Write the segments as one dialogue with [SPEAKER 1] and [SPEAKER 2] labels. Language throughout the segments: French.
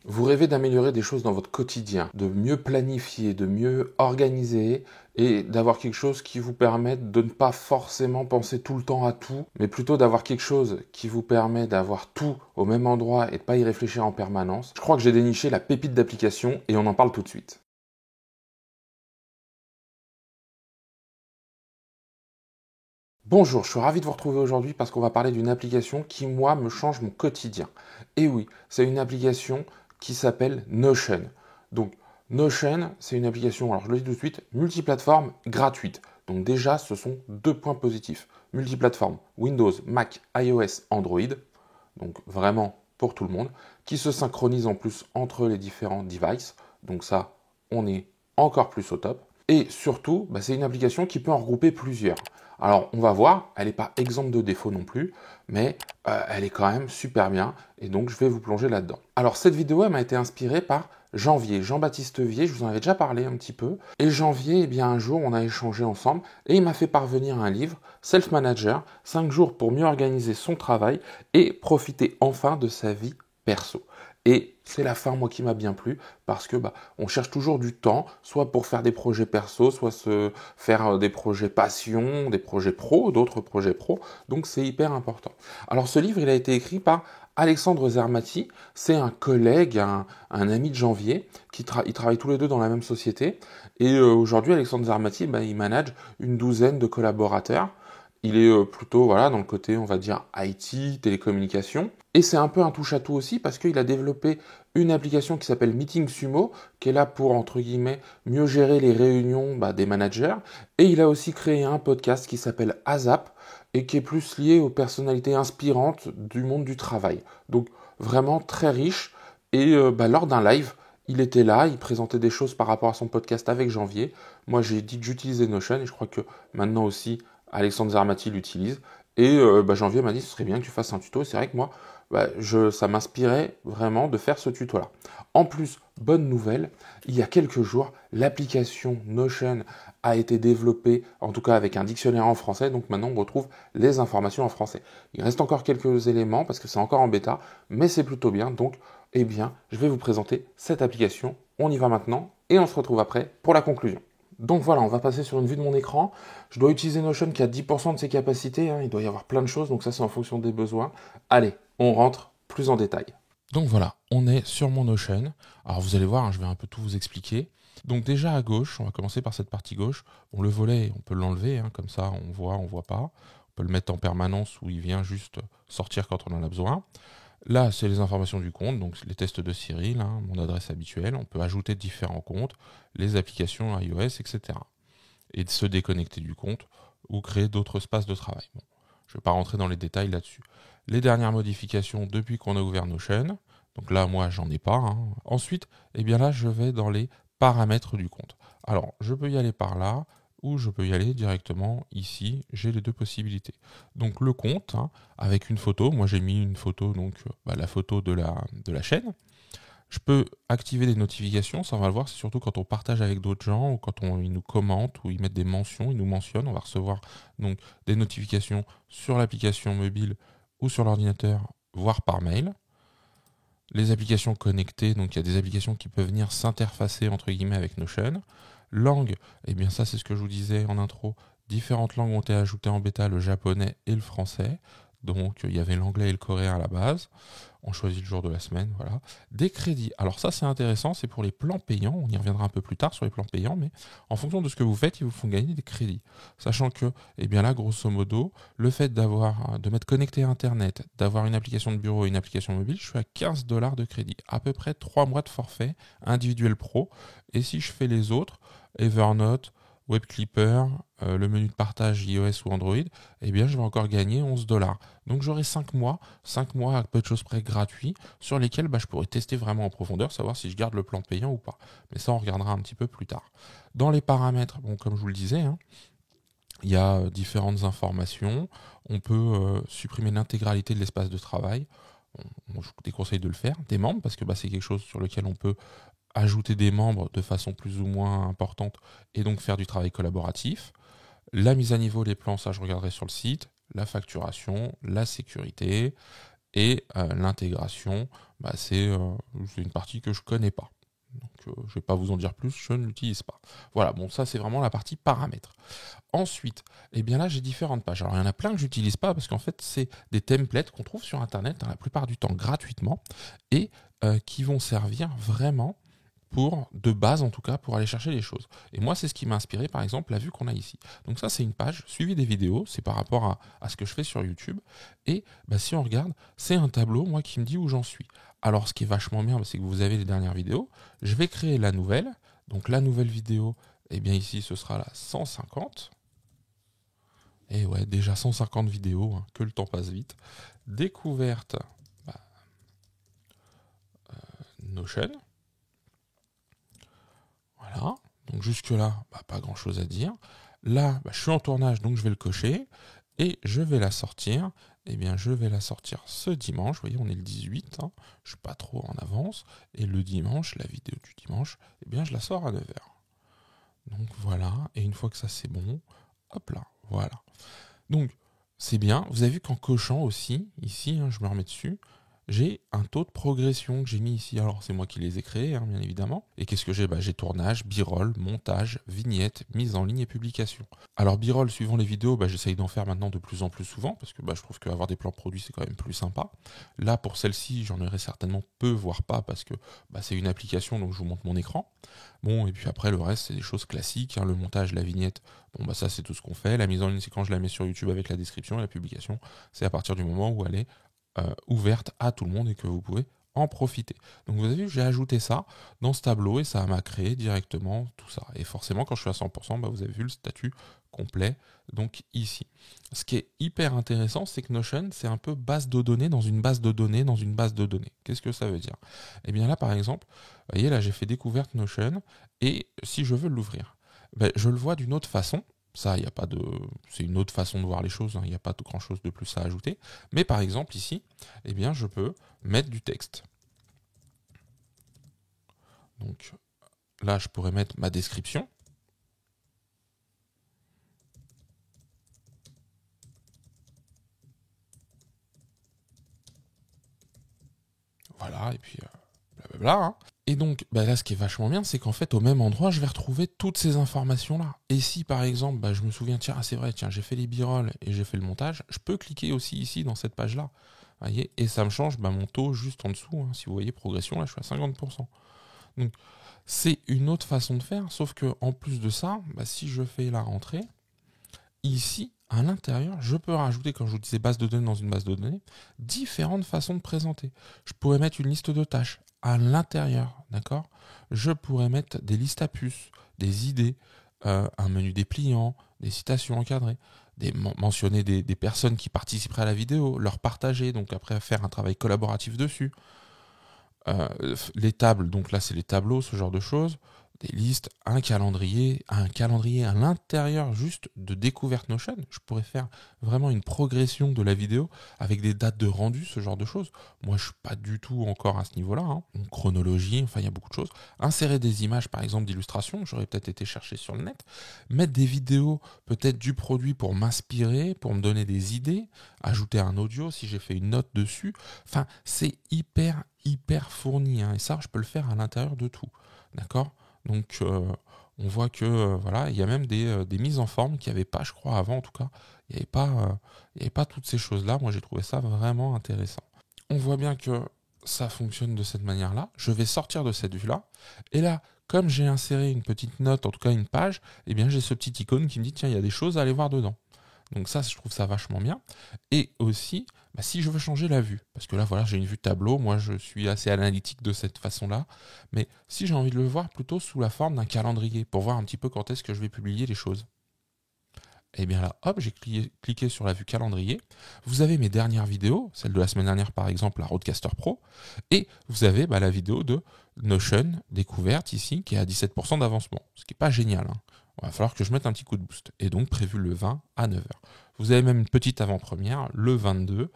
[SPEAKER 1] Vous rêvez d'améliorer des choses dans votre quotidien, de mieux planifier, de mieux organiser et d'avoir quelque chose qui vous permette de ne pas forcément penser tout le temps à tout, mais plutôt d'avoir quelque chose qui vous permet d'avoir tout au même endroit et de ne pas y réfléchir en permanence. Je crois que j'ai déniché la pépite d'application et on en parle tout de suite. Bonjour, je suis ravi de vous retrouver aujourd'hui parce qu'on va parler d'une application qui, moi, me change mon quotidien. Et oui, c'est une application qui s'appelle Notion. Donc, Notion, c'est une application, alors je le dis tout de suite, multiplateforme gratuite. Donc déjà, ce sont deux points positifs. Multiplateforme, Windows, Mac, iOS, Android, donc vraiment pour tout le monde, qui se synchronise en plus entre les différents devices. Donc ça, on est encore plus au top. Et surtout, c'est une application qui peut en regrouper plusieurs. Alors, on va voir, elle n'est pas exempte de défauts non plus, mais elle est quand même super bien, et donc je vais vous plonger là-dedans. Alors, cette vidéo, elle m'a été inspirée par Janvier, Jean-Baptiste Vier, je vous en avais déjà parlé un petit peu. Et Janvier, eh bien, un jour, on a échangé ensemble, et il m'a fait parvenir un livre, Self Manager, 5 jours pour mieux organiser son travail et profiter enfin de sa vie perso. Et c'est la fin, moi, qui m'a bien plu, parce que on cherche toujours du temps, soit pour faire des projets perso, soit se faire des projets passion, des projets pro, d'autres projets pro. Donc c'est hyper important. Alors ce livre, il a été écrit par Alexandre Zermati. C'est un collègue, un ami de Janvier, ils travaillent tous les deux dans la même société. Et aujourd'hui, Alexandre Zermati, il manage une douzaine de collaborateurs. Il est plutôt voilà, dans le côté, on va dire, IT, télécommunications. Et c'est un peu un touche-à-tout aussi parce qu'il a développé une application qui s'appelle Meeting Sumo, qui est là pour, entre guillemets, mieux gérer les réunions des managers. Et il a aussi créé un podcast qui s'appelle ASAP et qui est plus lié aux personnalités inspirantes du monde du travail. Donc vraiment très riche. Et lors d'un live, il était là, il présentait des choses par rapport à son podcast avec Janvier. Moi, j'ai dit que j'utilisais Notion et je crois que maintenant aussi, Alexandre Zermati l'utilise. Et Janvier m'a dit ce serait bien que tu fasses un tuto. C'est vrai que moi, ça m'inspirait vraiment de faire ce tuto-là. En plus, bonne nouvelle, il y a quelques jours, l'application Notion a été développée, en tout cas avec un dictionnaire en français, donc maintenant on retrouve les informations en français. Il reste encore quelques éléments parce que c'est encore en bêta, mais c'est plutôt bien, donc je vais vous présenter cette application. On y va maintenant et on se retrouve après pour la conclusion. Donc voilà, on va passer sur une vue de mon écran. Je dois utiliser Notion qui a 10% de ses capacités, hein. Il doit y avoir plein de choses, donc ça c'est en fonction des besoins. Allez, on rentre plus en détail. Donc voilà, on est sur mon Notion. Alors vous allez voir, hein, je vais un peu tout vous expliquer. Donc déjà à gauche, on va commencer par cette partie gauche. Bon, le volet, on peut l'enlever, hein, comme ça on voit pas. On peut le mettre en permanence où il vient juste sortir quand on en a besoin. Là, c'est les informations du compte, donc les tests de Cyril, hein, mon adresse habituelle. On peut ajouter différents comptes, les applications iOS, etc. Et de se déconnecter du compte ou créer d'autres espaces de travail. Bon, je ne vais pas rentrer dans les détails là-dessus. Les dernières modifications depuis qu'on a ouvert Notion. Donc là, moi, j'en ai pas. Hein. Ensuite, là, je vais dans les paramètres du compte. Alors, je peux y aller par là ou je peux y aller directement ici. J'ai les deux possibilités. Donc le compte, hein, avec une photo. Moi, j'ai mis une photo, donc la photo de la chaîne. Je peux activer des notifications, ça on va le voir, c'est surtout quand on partage avec d'autres gens ou quand ils nous commentent ou ils mettent des mentions, ils nous mentionnent, on va recevoir donc des notifications sur l'application mobile ou sur l'ordinateur, voire par mail. Les applications connectées, donc il y a des applications qui peuvent venir s'interfacer entre guillemets avec Notion. Langue, ça c'est ce que je vous disais en intro, différentes langues ont été ajoutées en bêta, le japonais et le français. Donc il y avait l'anglais et le coréen à la base. On choisit le jour de la semaine, voilà. Des crédits. Alors ça c'est intéressant, c'est pour les plans payants. On y reviendra un peu plus tard sur les plans payants, mais en fonction de ce que vous faites, ils vous font gagner des crédits. Sachant que, là, grosso modo, le fait de m'être connecté à Internet, d'avoir une application de bureau et une application mobile, je suis à 15 dollars de crédit. À peu près 3 mois de forfait individuel pro. Et si je fais les autres, Evernote, Web Clipper, le menu de partage iOS ou Android, je vais encore gagner 11 dollars. Donc j'aurai 5 mois à peu de choses près gratuits, sur lesquels je pourrais tester vraiment en profondeur, savoir si je garde le plan payant ou pas. Mais ça, on regardera un petit peu plus tard. Dans les paramètres, comme je vous le disais, hein, il y a différentes informations. On peut supprimer l'intégralité de l'espace de travail. Je vous déconseille de le faire. Des membres, parce que c'est quelque chose sur lequel on peut ajouter des membres de façon plus ou moins importante et donc faire du travail collaboratif. La mise à niveau des plans, ça je regarderai sur le site. La facturation, la sécurité Et l'intégration, c'est une partie que je connais pas. Donc je ne vais pas vous en dire plus, je ne l'utilise pas. Voilà, bon ça c'est vraiment la partie paramètres. Ensuite, eh bien là j'ai différentes pages. Alors il y en a plein que j'utilise pas parce qu'en fait c'est des templates qu'on trouve sur internet la plupart du temps gratuitement et qui vont servir vraiment de base en tout cas, pour aller chercher les choses. Et moi, c'est ce qui m'a inspiré, par exemple, la vue qu'on a ici. Donc ça, c'est une page suivie des vidéos, c'est par rapport à ce que je fais sur YouTube. Et si on regarde, c'est un tableau, moi, qui me dit où j'en suis. Alors, ce qui est vachement bien, c'est que vous avez les dernières vidéos. Je vais créer la nouvelle. Donc la nouvelle vidéo, eh bien ici, ce sera la 150. Et ouais, déjà 150 vidéos, hein, que le temps passe vite. Découverte Notion. Voilà, donc jusque-là, pas grand-chose à dire. Là, je suis en tournage, donc je vais le cocher. Et je vais la sortir. Eh bien, je vais la sortir ce dimanche. Vous voyez, on est le 18. Hein, je ne suis pas trop en avance. Et le dimanche, la vidéo du dimanche, eh bien, je la sors à 9h. Donc voilà. Et une fois que ça, c'est bon, hop là, voilà. Donc, c'est bien. Vous avez vu qu'en cochant aussi, ici, hein, je me remets dessus, j'ai un taux de progression que j'ai mis ici. Alors, c'est moi qui les ai créés, hein, bien évidemment. Et qu'est-ce que j'ai ? J'ai tournage, b-roll, montage, vignette, mise en ligne et publication. Alors, b-roll, suivant les vidéos, j'essaye d'en faire maintenant de plus en plus souvent, parce que je trouve qu'avoir des plans produits, c'est quand même plus sympa. Là, pour celle-ci, j'en aurai certainement peu, voire pas, parce que c'est une application, donc je vous montre mon écran. Bon, et puis après, le reste, c'est des choses classiques. Hein, le montage, la vignette, ça, c'est tout ce qu'on fait. La mise en ligne, c'est quand je la mets sur YouTube avec la description et la publication. C'est à partir du moment où elle est ouverte à tout le monde et que vous pouvez en profiter. Donc vous avez vu, j'ai ajouté ça dans ce tableau et ça m'a créé directement tout ça. Et forcément, quand je suis à 100%, vous avez vu le statut complet, donc ici. Ce qui est hyper intéressant, c'est que Notion, c'est un peu base de données dans une base de données dans une base de données. Qu'est-ce que ça veut dire ? Eh bien là, par exemple, vous voyez, là, j'ai fait découverte Notion et si je veux l'ouvrir, je le vois d'une autre façon. Ça, il y a pas de, c'est une autre façon de voir les choses. Hein, il n'y a pas grand chose de plus à ajouter. Mais par exemple ici, eh bien, je peux mettre du texte. Donc là, je pourrais mettre ma description. Voilà, et puis blablabla. Hein. Et donc, là, ce qui est vachement bien, c'est qu'en fait, au même endroit, je vais retrouver toutes ces informations-là. Et si, par exemple, je me souviens, c'est vrai, j'ai fait les b-rolls et j'ai fait le montage, je peux cliquer aussi ici, dans cette page-là. Voyez, et ça me change mon taux juste en dessous. Hein. Si vous voyez, progression, là, je suis à 50%. Donc, c'est une autre façon de faire, sauf que en plus de ça, si je fais la rentrée, ici, à l'intérieur, je peux rajouter, comme je vous disais, base de données dans une base de données, différentes façons de présenter. Je pourrais mettre une liste de tâches à l'intérieur, d'accord ? Je pourrais mettre des listes à puces, des idées, un menu dépliant, des citations encadrées, mentionner des personnes qui participeraient à la vidéo, leur partager, donc après faire un travail collaboratif dessus. Les tables, donc là c'est les tableaux, ce genre de choses, des listes, un calendrier à l'intérieur juste de découverte Notion. Je pourrais faire vraiment une progression de la vidéo avec des dates de rendu, ce genre de choses. Moi je suis pas du tout encore à ce niveau-là. Hein. Une chronologie, enfin il y a beaucoup de choses. Insérer des images par exemple d'illustration, j'aurais peut-être été chercher sur le net. Mettre des vidéos peut-être du produit pour m'inspirer, pour me donner des idées. Ajouter un audio si j'ai fait une note dessus. Enfin c'est hyper fourni, hein, et ça je peux le faire à l'intérieur de tout, d'accord ? Donc on voit que voilà, il y a même des mises en forme qu'il n'y avait pas, je crois, avant en tout cas, il n'y avait pas toutes ces choses là. Moi j'ai trouvé ça vraiment intéressant. On voit bien que ça fonctionne de cette manière là. Je vais sortir de cette vue là et là, comme j'ai inséré une petite note, en tout cas une page, eh bien j'ai ce petit icône qui me dit tiens, il y a des choses à aller voir dedans. Donc ça, je trouve ça vachement bien. Et aussi, si je veux changer la vue, parce que là, voilà, j'ai une vue tableau, moi je suis assez analytique de cette façon-là, mais si j'ai envie de le voir plutôt sous la forme d'un calendrier, pour voir un petit peu quand est-ce que je vais publier les choses. Et bien là, hop, j'ai cliqué sur la vue calendrier. Vous avez mes dernières vidéos, celle de la semaine dernière par exemple, la Rodecaster Pro, et vous avez la vidéo de Notion découverte ici, qui est à 17% d'avancement, ce qui n'est pas génial. Hein. Il va falloir que je mette un petit coup de boost. Et donc prévu le 20 à 9h. Vous avez même une petite avant-première, le 22,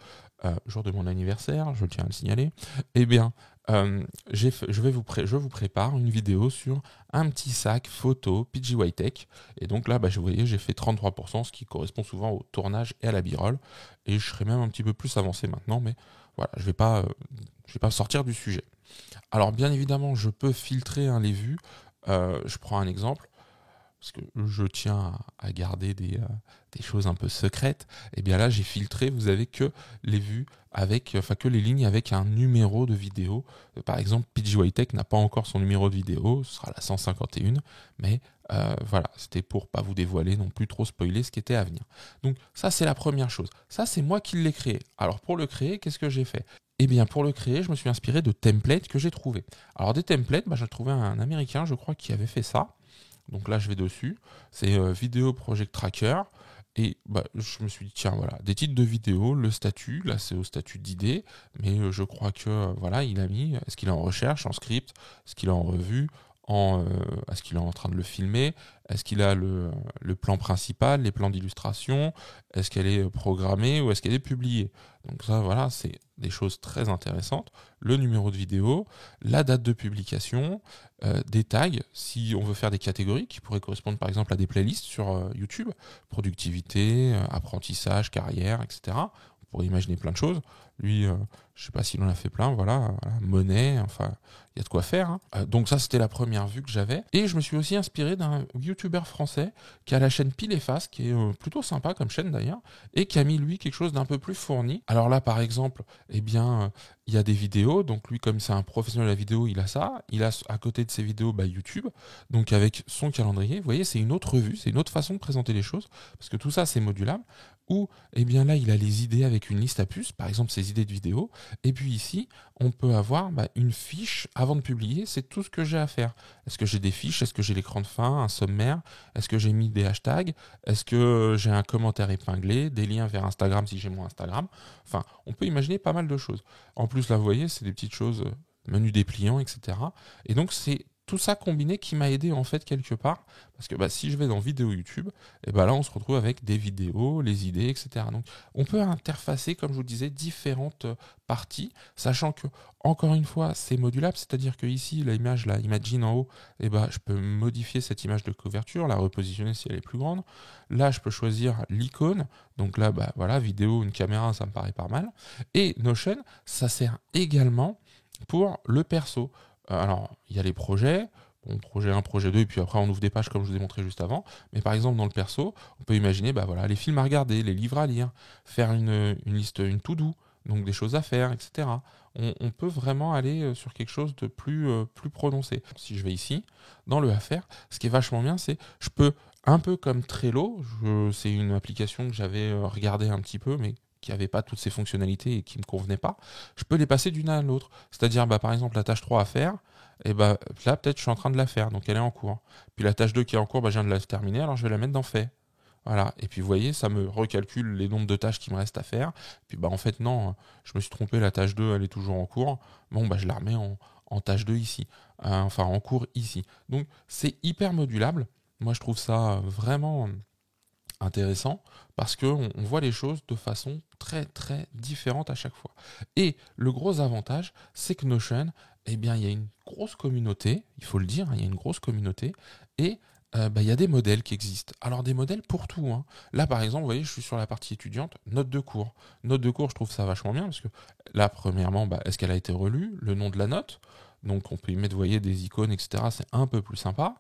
[SPEAKER 1] jour de mon anniversaire, je tiens à le signaler. Eh bien, je vous prépare une vidéo sur un petit sac photo PGY Tech. Et donc là, vous voyez, j'ai fait 33%, ce qui correspond souvent au tournage et à la b-roll. Et je serai même un petit peu plus avancé maintenant, mais Voilà, je vais pas sortir du sujet. Alors bien évidemment, je peux filtrer les vues. Je prends un exemple parce que je tiens à garder des choses un peu secrètes. Et bien là, j'ai filtré. Vous avez que les vues que les lignes avec un numéro de vidéo. Par exemple, PGYTech n'a pas encore son numéro de vidéo. Ce sera la 151, mais voilà, c'était pour pas vous dévoiler non plus trop spoiler ce qui était à venir. Donc ça, c'est la première chose. Ça, c'est moi qui l'ai créé. Alors pour le créer, qu'est-ce que j'ai fait? Eh bien, pour le créer, je me suis inspiré de templates que j'ai trouvés. Alors des templates, j'ai trouvé un Américain, je crois, qui avait fait ça. Donc là, je vais dessus. C'est Vidéo Project Tracker. Et je me suis dit, tiens, voilà, des titres de vidéos, le statut, là c'est au statut d'idée, mais je crois que, voilà, il a mis, est-ce qu'il est en recherche, en script, est-ce qu'il est en revue, est-ce qu'il est en train de le filmer, est-ce qu'il a le plan principal, les plans d'illustration, est-ce qu'elle est programmée ou est-ce qu'elle est publiée. Donc ça, voilà, c'est des choses très intéressantes. Le numéro de vidéo, la date de publication, des tags, si on veut faire des catégories qui pourraient correspondre par exemple à des playlists sur YouTube, productivité, apprentissage, carrière, etc. On pourrait imaginer plein de choses. Lui, je sais pas s'il en a fait plein, voilà, monnaie, enfin, il y a de quoi faire. Hein. Donc ça, c'était la première vue que j'avais. Et je me suis aussi inspiré d'un YouTuber français qui a la chaîne Pile et Face, qui est plutôt sympa comme chaîne d'ailleurs, et qui a mis lui quelque chose d'un peu plus fourni. Alors là, par exemple, eh bien, il y a des vidéos. Donc lui, comme c'est un professionnel de la vidéo, il a ça. Il a à côté de ses vidéos YouTube, donc avec son calendrier. Vous voyez, c'est une autre vue, c'est une autre façon de présenter les choses, parce que tout ça, c'est modulable. Ou, eh bien là, il a les idées avec une liste à puces, par exemple ses idées de vidéos. Et puis ici, on peut avoir une fiche avant de publier. C'est tout ce que j'ai à faire. Est-ce que j'ai des fiches? Est-ce que j'ai l'écran de fin, un sommaire? Est-ce que j'ai mis des hashtags? Est-ce que j'ai un commentaire épinglé? Des liens vers Instagram si j'ai mon Instagram? Enfin, on peut imaginer pas mal de choses. En plus, là, vous voyez, c'est des petites choses, menu dépliant, etc. Et donc, c'est tout ça combiné qui m'a aidé en fait quelque part, parce que si je vais dans vidéo YouTube, et là on se retrouve avec des vidéos, les idées, etc. Donc on peut interfacer, comme je vous disais, différentes parties, sachant que encore une fois c'est modulable, c'est-à-dire que ici l'image, la Imagine en haut, je peux modifier cette image de couverture, la repositionner si elle est plus grande. Là je peux choisir l'icône, donc là voilà, vidéo, une caméra, ça me paraît pas mal. Et Notion, ça sert également pour le perso. Alors, il y a les projets, projet 1, projet 2, et puis après on ouvre des pages comme je vous ai montré juste avant. Mais par exemple, dans le perso, on peut imaginer voilà, les films à regarder, les livres à lire, faire une liste, une to-do, donc des choses à faire, etc. On peut vraiment aller sur quelque chose de plus prononcé. Si je vais ici, dans le à faire, ce qui est vachement bien, c'est je peux, un peu comme Trello, c'est une application que j'avais regardé un petit peu, mais qui n'avait pas toutes ces fonctionnalités et qui ne me convenaient pas, je peux les passer d'une à l'autre. C'est-à-dire, par exemple, la tâche 3 à faire, et là, peut-être, je suis en train de la faire, donc elle est en cours. Puis la tâche 2 qui est en cours, je viens de la terminer, alors je vais la mettre dans fait. Voilà. Et puis, vous voyez, ça me recalcule les nombres de tâches qui me restent à faire. Puis, en fait, non, je me suis trompé, la tâche 2, elle est toujours en cours. Bon, je la remets en tâche 2 ici. Enfin, en cours ici. Donc, c'est hyper modulable. Moi, je trouve ça vraiment intéressant parce qu'on voit les choses de façon très très différente à chaque fois. Et le gros avantage, c'est que Notion, il y a une grosse communauté, il faut le dire, il y a une grosse communauté, et il y a des modèles qui existent. Alors des modèles pour tout. Hein. Là par exemple, vous voyez, je suis sur la partie étudiante, note de cours. Note de cours, je trouve ça vachement bien parce que là, premièrement, est-ce qu'elle a été relue, le nom de la note, donc on peut y mettre, vous voyez, des icônes, etc. C'est un peu plus sympa.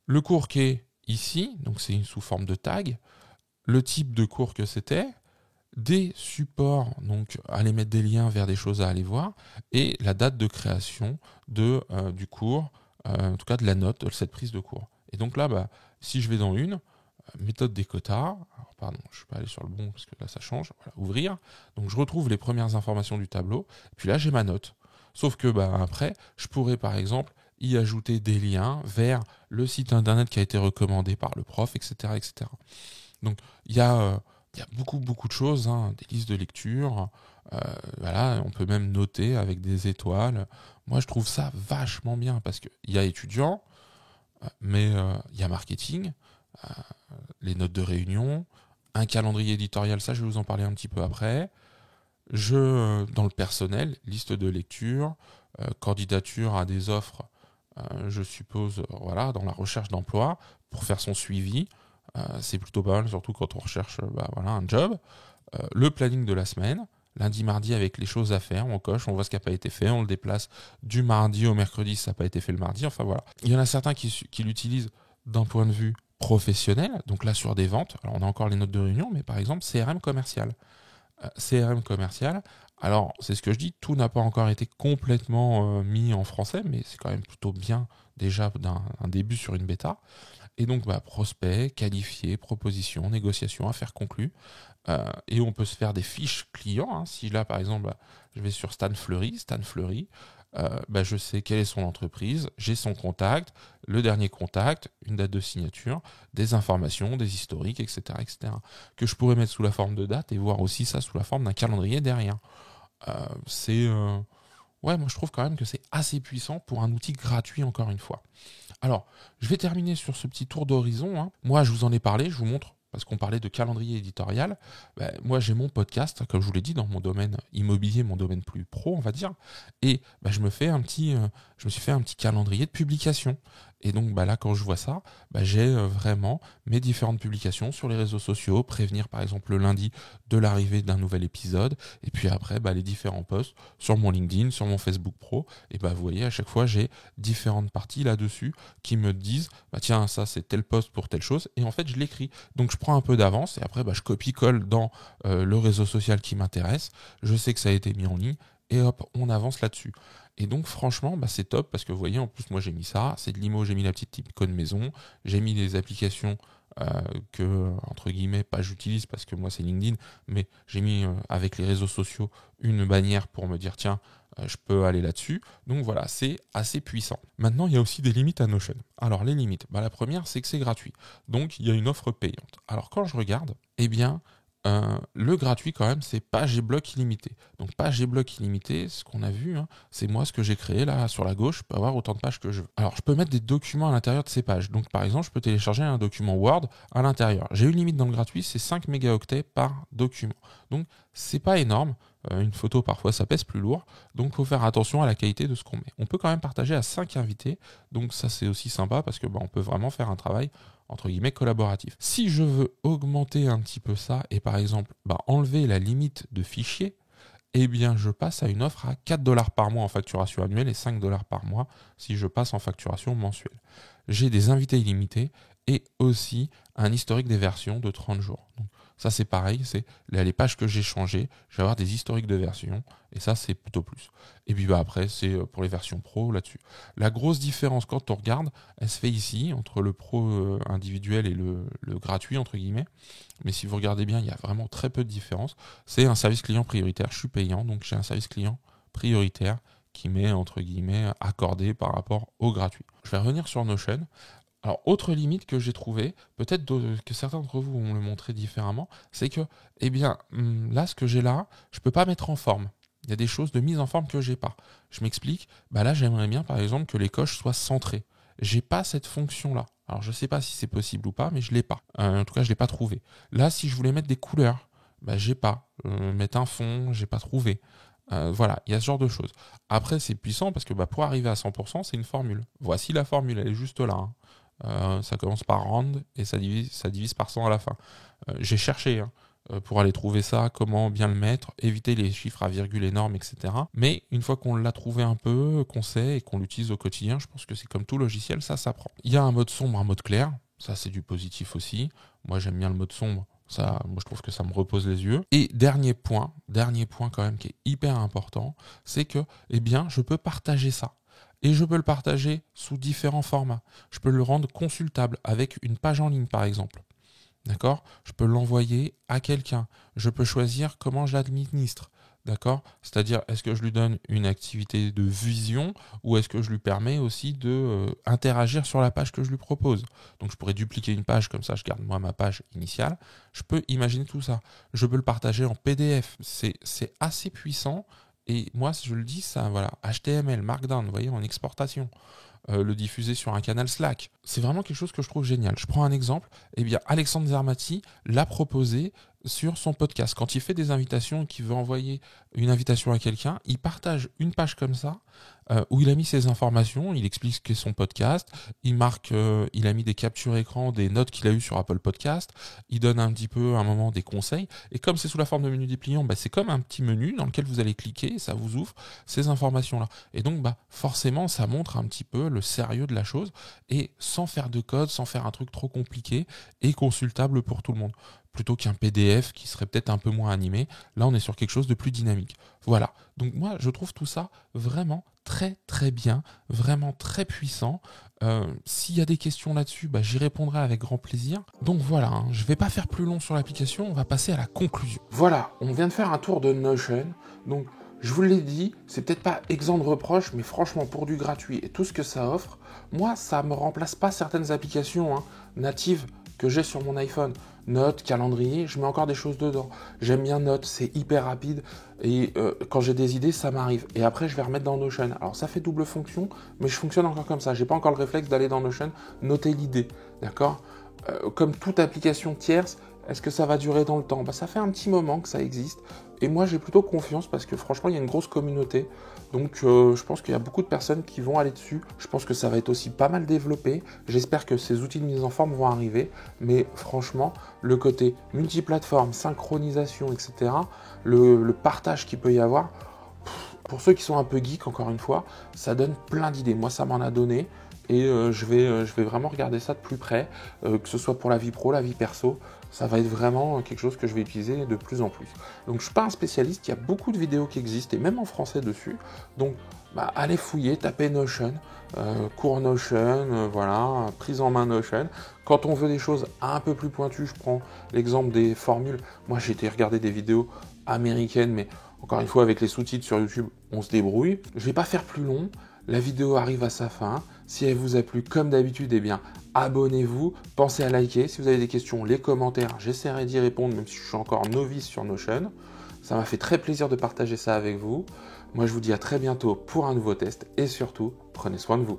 [SPEAKER 1] Le cours qui est ici, donc c'est sous forme de tag, le type de cours que c'était, des supports, donc aller mettre des liens vers des choses à aller voir, et la date de création du cours, en tout cas de la note de cette prise de cours. Et donc là, si je vais dans une, méthode des quotas, alors pardon, je ne suis pas allé sur le bon parce que là ça change, voilà, ouvrir, donc je retrouve les premières informations du tableau, et puis là j'ai ma note. Sauf que après, je pourrais par exemple y ajouter des liens vers le site internet qui a été recommandé par le prof, etc. etc. Donc il y a beaucoup beaucoup de choses, hein, des listes de lecture, voilà, on peut même noter avec des étoiles. Moi je trouve ça vachement bien parce qu'il y a étudiants, mais il y a marketing, euh, les notes de réunion, un calendrier éditorial, ça je vais vous en parler un petit peu après. Dans le personnel, liste de lecture, candidature à des offres, je suppose, voilà, dans la recherche d'emploi, pour faire son suivi. C'est plutôt pas mal, surtout quand on recherche voilà, un job. Le planning de la semaine, lundi, mardi avec les choses à faire, on coche, on voit ce qui n'a pas été fait, on le déplace du mardi au mercredi si ça n'a pas été fait le mardi, enfin voilà. Il y en a certains qui l'utilisent d'un point de vue professionnel, donc là sur des ventes, alors on a encore les notes de réunion, mais par exemple CRM commercial. CRM commercial, alors c'est ce que je dis, tout n'a pas encore été complètement mis en français, mais c'est quand même plutôt bien déjà un début sur une bêta. Et donc prospect, qualifié, proposition, négociation, affaire conclue. Et on peut se faire des fiches clients. Hein. Si là par exemple je vais sur Stan Fleury, je sais quelle est son entreprise, j'ai son contact, le dernier contact, une date de signature, des informations, des historiques, etc., etc. Que je pourrais mettre sous la forme de date et voir aussi ça sous la forme d'un calendrier derrière. Moi je trouve quand même que c'est assez puissant pour un outil gratuit encore une fois. Alors, je vais terminer sur ce petit tour d'horizon. Hein. Moi, je vous en ai parlé, je vous montre, parce qu'on parlait de calendrier éditorial. Moi, j'ai mon podcast, comme je vous l'ai dit, dans mon domaine immobilier, mon domaine plus pro, on va dire. Et je me suis fait un petit calendrier de publication. Et donc là, quand je vois ça, j'ai vraiment mes différentes publications sur les réseaux sociaux, prévenir par exemple le lundi de l'arrivée d'un nouvel épisode, et puis après les différents posts sur mon LinkedIn, sur mon Facebook Pro. Et vous voyez, à chaque fois, j'ai différentes parties là-dessus qui me disent tiens, ça c'est tel post pour telle chose, et en fait je l'écris. Donc je prends un peu d'avance et après je copie-colle dans le réseau social qui m'intéresse. Je sais que ça a été mis en ligne et hop, on avance là-dessus. Et donc franchement, c'est top parce que vous voyez, en plus moi j'ai mis ça, c'est de l'IMO, j'ai mis la petite icône maison, j'ai mis les applications que, entre guillemets, pas j'utilise parce que moi c'est LinkedIn, mais j'ai mis avec les réseaux sociaux une bannière pour me dire tiens, je peux aller là-dessus. Donc voilà, c'est assez puissant. Maintenant, il y a aussi des limites à Notion. Alors les limites, la première c'est que c'est gratuit. Donc il y a une offre payante. Alors quand je regarde, le gratuit quand même c'est page et bloc illimité. Donc page et bloc illimité, ce qu'on a vu, c'est moi ce que j'ai créé là sur la gauche, je peux avoir autant de pages que je veux. Alors je peux mettre des documents à l'intérieur de ces pages. Donc par exemple je peux télécharger un document Word à l'intérieur. J'ai une limite dans le gratuit, c'est 5 mégaoctets par document. Donc c'est pas énorme. Une photo parfois ça pèse plus lourd, donc il faut faire attention à la qualité de ce qu'on met. On peut quand même partager à 5 invités, donc ça c'est aussi sympa parce que on peut vraiment faire un travail entre guillemets collaboratif. Si je veux augmenter un petit peu ça et par exemple enlever la limite de fichiers, je passe à une offre à 4$ par mois en facturation annuelle et 5$ par mois si je passe en facturation mensuelle. J'ai des invités illimités et aussi un historique des versions de 30 jours. Donc, ça c'est pareil, c'est les pages que j'ai changées, je vais avoir des historiques de versions et ça c'est plutôt plus. Et puis après c'est pour les versions pro là-dessus. La grosse différence quand on regarde, elle se fait ici entre le pro individuel et le gratuit entre guillemets. Mais si vous regardez bien, il y a vraiment très peu de différence. C'est un service client prioritaire, je suis payant, donc j'ai un service client prioritaire qui m'est entre guillemets accordé par rapport au gratuit. Je vais revenir sur Notion. Alors, autre limite que j'ai trouvée, peut-être que certains d'entre vous vont le montrer différemment, c'est que, là, ce que j'ai là, je ne peux pas mettre en forme. Il y a des choses de mise en forme que j'ai pas. Je m'explique. Là, j'aimerais bien, par exemple, que les coches soient centrées. J'ai pas cette fonction-là. Alors, je ne sais pas si c'est possible ou pas, mais je l'ai pas. En tout cas, je l'ai pas trouvé. Là, si je voulais mettre des couleurs, j'ai pas. Mettre un fond, j'ai pas trouvé. Voilà, il y a ce genre de choses. Après, c'est puissant parce que pour arriver à 100%, c'est une formule. Voici la formule, elle est juste là. Ça commence par round et ça divise par 100 à la fin. J'ai cherché pour aller trouver ça, comment bien le mettre, éviter les chiffres à virgule énormes, etc. Mais une fois qu'on l'a trouvé un peu, qu'on sait et qu'on l'utilise au quotidien, je pense que c'est comme tout logiciel, ça s'apprend. Il y a un mode sombre, un mode clair. Ça, c'est du positif aussi. Moi, j'aime bien le mode sombre. Ça, moi, je trouve que ça me repose les yeux. Et dernier point quand même qui est hyper important, c'est que, je peux partager ça. Et je peux le partager sous différents formats. Je peux le rendre consultable avec une page en ligne, par exemple. D'accord ? Je peux l'envoyer à quelqu'un. Je peux choisir comment je l'administre. D'accord ? C'est-à-dire, est-ce que je lui donne une activité de vision ou est-ce que je lui permets aussi de interagir sur la page que je lui propose ? Donc, je pourrais dupliquer une page, comme ça, je garde moi ma page initiale. Je peux imaginer tout ça. Je peux le partager en PDF. C'est assez puissant. Et moi, je le dis, ça, voilà, HTML, Markdown, vous voyez, en exportation. le diffuser sur un canal Slack. C'est vraiment quelque chose que je trouve génial. Je prends un exemple, eh bien Alexandre Zermati l'a proposé sur son podcast. Quand il fait des invitations et qu'il veut envoyer une invitation à quelqu'un, il partage une page comme ça où il a mis ses informations, il explique ce qu'est son podcast, il marque, il a mis des captures écran des notes qu'il a eues sur Apple Podcast, il donne un petit peu à un moment des conseils, et comme c'est sous la forme de menu dépliant, c'est comme un petit menu dans lequel vous allez cliquer et ça vous ouvre ces informations-là. Et donc forcément ça montre un petit peu le sérieux de la chose, et sans faire de code, sans faire un truc trop compliqué, et consultable pour tout le monde. Plutôt qu'un PDF qui serait peut-être un peu moins animé, là on est sur quelque chose de plus dynamique. Voilà, donc moi je trouve tout ça vraiment très très bien, vraiment très puissant. S'il y a des questions là-dessus, j'y répondrai avec grand plaisir. Donc voilà, je ne vais pas faire plus long sur l'application, on va passer à la conclusion. Voilà, on vient de faire un tour de Notion, donc je vous l'ai dit, c'est peut-être pas exempt de reproches, mais franchement pour du gratuit et tout ce que ça offre, moi ça me remplace pas certaines applications natives que j'ai sur mon iPhone. Notes, calendrier, je mets encore des choses dedans. J'aime bien Notes, c'est hyper rapide et quand j'ai des idées, ça m'arrive. Et après, je vais remettre dans Notion. Alors ça fait double fonction, mais je fonctionne encore comme ça. J'ai pas encore le réflexe d'aller dans Notion, noter l'idée, d'accord ? Comme toute application tierce, est-ce que ça va durer dans le temps ? Ça fait un petit moment que ça existe. Et moi, j'ai plutôt confiance parce que franchement, il y a une grosse communauté. Donc, je pense qu'il y a beaucoup de personnes qui vont aller dessus. Je pense que ça va être aussi pas mal développé. J'espère que ces outils de mise en forme vont arriver. Mais franchement, le côté multiplateforme, synchronisation, etc., le partage qu'il peut y avoir, pour ceux qui sont un peu geeks, encore une fois, ça donne plein d'idées. Moi, ça m'en a donné. Et je vais vraiment regarder ça de plus près, que ce soit pour la vie pro, la vie perso, ça va être vraiment quelque chose que je vais utiliser de plus en plus. Donc je ne suis pas un spécialiste, il y a beaucoup de vidéos qui existent, et même en français dessus, donc allez fouiller, tapez Notion, cours Notion, voilà, prise en main Notion. Quand on veut des choses un peu plus pointues, je prends l'exemple des formules, moi j'ai été regarder des vidéos américaines, mais encore une fois avec les sous-titres sur YouTube, on se débrouille. Je ne vais pas faire plus long. La vidéo arrive à sa fin. Si elle vous a plu, comme d'habitude, abonnez-vous. Pensez à liker. Si vous avez des questions, les commentaires, j'essaierai d'y répondre, même si je suis encore novice sur Notion. Ça m'a fait très plaisir de partager ça avec vous. Moi, je vous dis à très bientôt pour un nouveau test. Et surtout, prenez soin de vous.